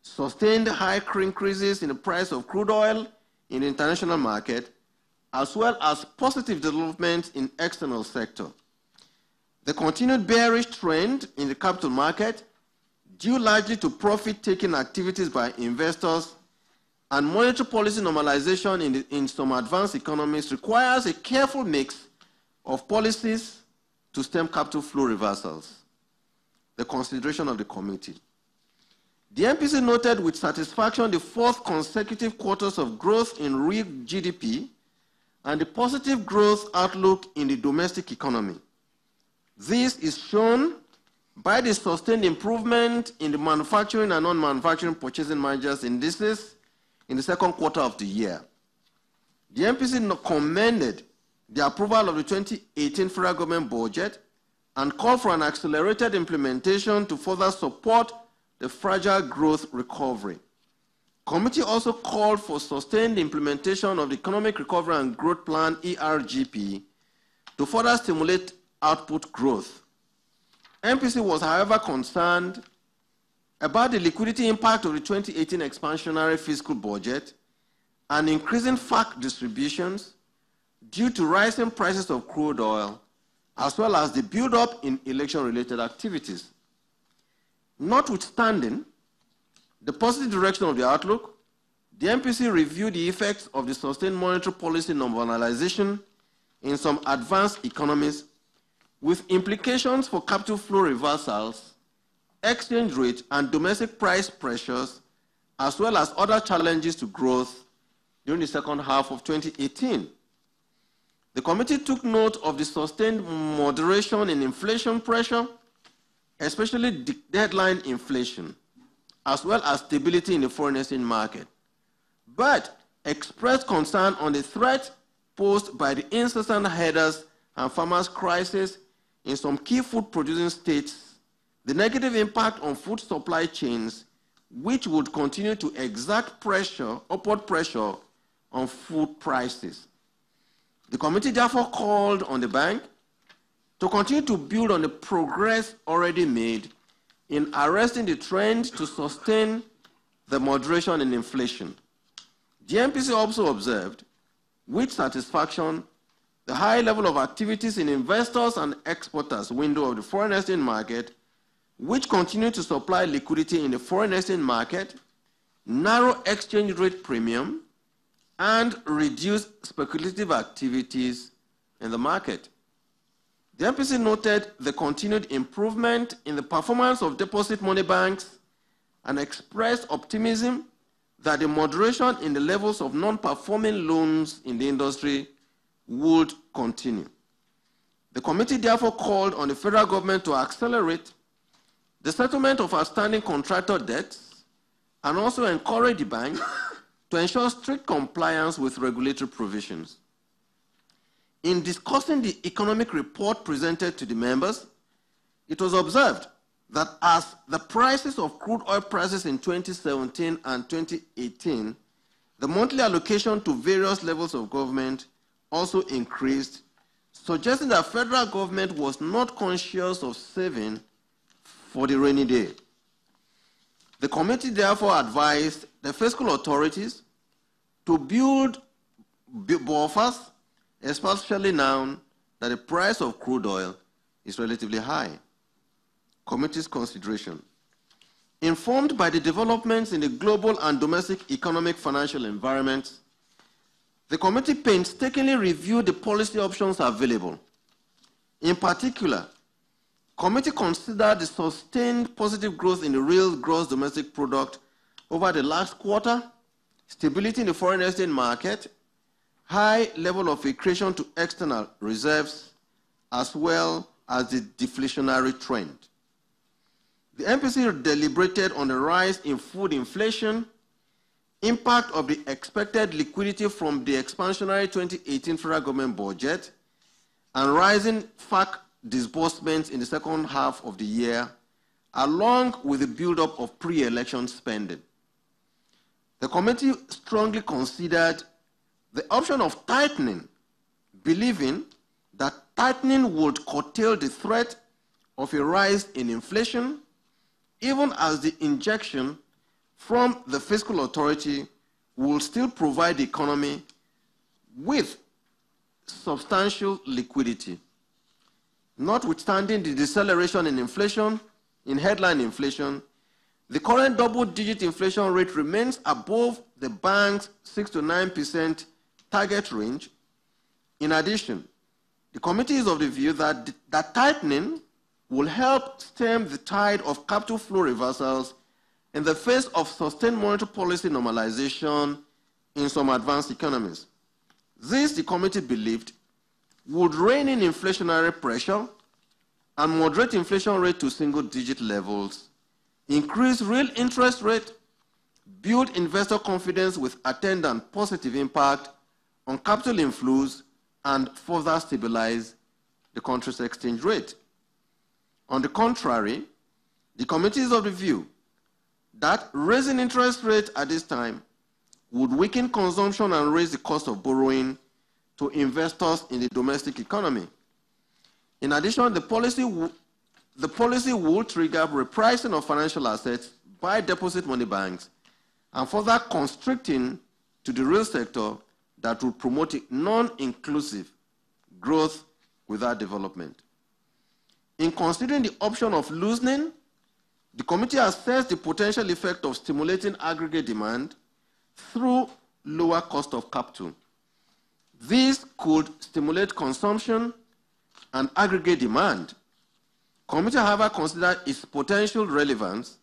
sustained high increases in the price of crude oil in the international market, as well as positive developments in external sector. The continued bearish trend in the capital market, due largely to profit-taking activities by investors and monetary policy normalization in some advanced economies, requires a careful mix of policies to stem capital flow reversals. The consideration of the committee. The MPC noted with satisfaction the fourth consecutive quarters of growth in real GDP and the positive growth outlook in the domestic economy. This is shown by the sustained improvement in the manufacturing and non-manufacturing purchasing managers indices in the second quarter of the year. The MPC commended the approval of the 2018 federal government budget and called for an accelerated implementation to further support the fragile growth recovery. Committee also called for sustained implementation of the Economic Recovery and Growth Plan, ERGP, to further stimulate output growth. MPC was, however, concerned about the liquidity impact of the 2018 expansionary fiscal budget and increasing FAC distributions due to rising prices of crude oil, as well as the build-up in election-related activities. Notwithstanding the positive direction of the outlook, the MPC reviewed the effects of the sustained monetary policy normalization in some advanced economies, with implications for capital flow reversals, exchange rate, and domestic price pressures, as well as other challenges to growth during the second half of 2018. The committee took note of the sustained moderation in inflation pressure, especially deadline inflation, as well as stability in the foreign exchange market, but expressed concern on the threat posed by the incessant headers and farmers' crisis in some key food-producing states, the negative impact on food supply chains, which would continue to exert pressure, upward pressure on food prices. The committee therefore called on the bank to continue to build on the progress already made in arresting the trend to sustain the moderation in inflation. The MPC also observed, with satisfaction, the high level of activities in investors and exporters window of the foreign exchange market, which continue to supply liquidity in the foreign exchange market, narrow exchange rate premium, and reduce speculative activities in the market. The MPC noted the continued improvement in the performance of deposit money banks and expressed optimism that the moderation in the levels of non-performing loans in the industry would continue. The committee therefore called on the federal government to accelerate the settlement of outstanding contractor debts and also encourage the bank to ensure strict compliance with regulatory provisions. In discussing the economic report presented to the members, it was observed that as the prices of crude oil prices in 2017 and 2018, the monthly allocation to various levels of government also increased, suggesting that federal government was not conscious of saving for the rainy day. The committee therefore advised the fiscal authorities to build buffers, especially now that the price of crude oil is relatively high. Committee's consideration. Informed by the developments in the global and domestic economic financial environments, the committee painstakingly reviewed the policy options available. In particular, committee considered the sustained positive growth in the real gross domestic product over the last quarter, stability in the foreign exchange market, high level of accretion to external reserves, as well as the deflationary trend. The MPC deliberated on the rise in food inflation, impact of the expected liquidity from the expansionary 2018 federal government budget, and rising FAC disbursements in the second half of the year, along with the buildup of pre-election spending. The committee strongly considered the option of tightening, believing that tightening would curtail the threat of a rise in inflation, even as the injection from the fiscal authority will still provide the economy with substantial liquidity. Notwithstanding the deceleration in inflation, in headline inflation, the current double-digit inflation rate remains above the bank's 6 to 9% target range. In addition, the committee is of the view that tightening will help stem the tide of capital flow reversals in the face of sustained monetary policy normalization in some advanced economies. This, the committee believed, would rein in inflationary pressure and moderate inflation rate to single-digit levels, increase real interest rate, build investor confidence with attendant positive impact on capital inflows, and further stabilize the country's exchange rate. On the contrary, the committee is of the view that raising interest rates at this time would weaken consumption and raise the cost of borrowing to investors in the domestic economy. In addition, the policy will trigger repricing of financial assets by deposit money banks and further constricting to the real sector that will promote non-inclusive growth without development. In considering the option of loosening, the committee assessed the potential effect of stimulating aggregate demand through lower cost of capital. This could stimulate consumption and aggregate demand. The committee, however, considered its potential relevance,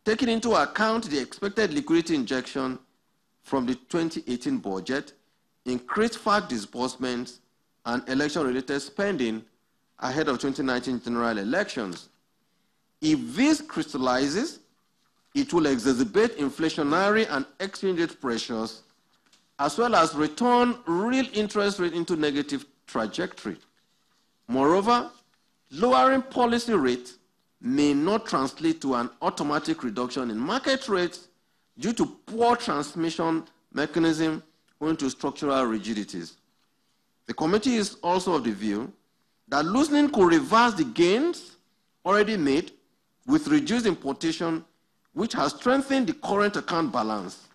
taking into account the expected liquidity injection from the 2018 budget, increased FAC disbursements, and election-related spending ahead of 2019 general elections. If this crystallizes, it will exacerbate inflationary and exchange rate pressures, as well as return real interest rate into negative trajectory. Moreover, lowering policy rates may not translate to an automatic reduction in market rates due to poor transmission mechanism owing to structural rigidities. The committee is also of the view that loosening could reverse the gains already made with reduced importation, which has strengthened the current account balance.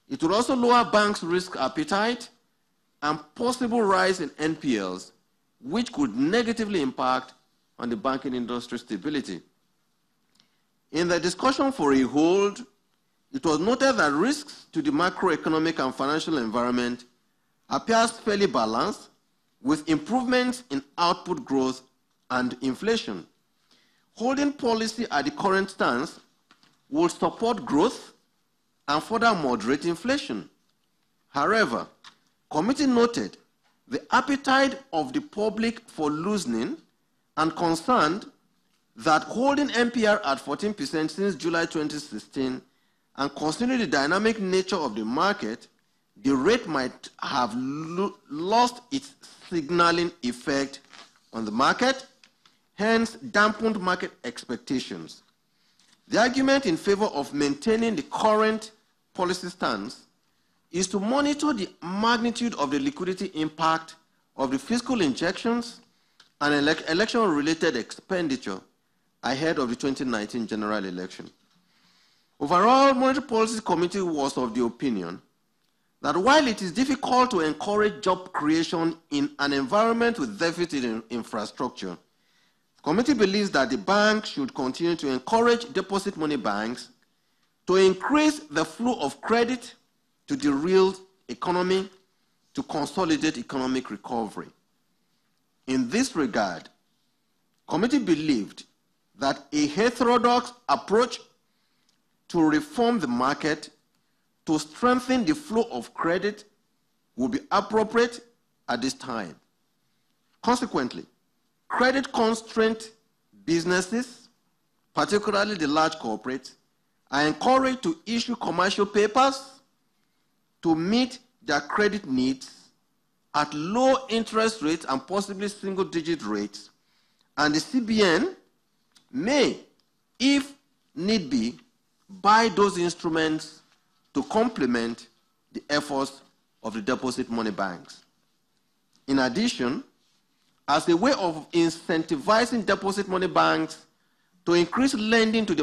It would also lower banks' risk appetite and possible rise in NPLs, which could negatively impact on the banking industry stability. In the discussion for a hold, it was noted that risks to the macroeconomic and financial environment appears fairly balanced, with improvements in output growth and inflation. Holding policy at the current stance will support growth and further moderate inflation. However, the committee noted the appetite of the public for loosening and concerned that holding MPR at 14% since July 2016 and considering the dynamic nature of the market, the rate might have lost its signaling effect on the market, hence dampened market expectations. The argument in favor of maintaining the current policy stance is to monitor the magnitude of the liquidity impact of the fiscal injections and election-related expenditure ahead of the 2019 general election. Overall, Monetary Policy Committee was of the opinion that while it is difficult to encourage job creation in an environment with deficit in infrastructure, the committee believes that the bank should continue to encourage deposit money banks to increase the flow of credit to the real economy to consolidate economic recovery. In this regard, the committee believed that a heterodox approach to reform the market to strengthen the flow of credit would be appropriate at this time. Consequently, credit-constrained businesses, particularly the large corporates, are encouraged to issue commercial papers to meet their credit needs at low interest rates and possibly single-digit rates, and the CBN may, if need be, buy those instruments to complement the efforts of the deposit money banks. In addition, as a way of incentivizing deposit money banks to increase lending to the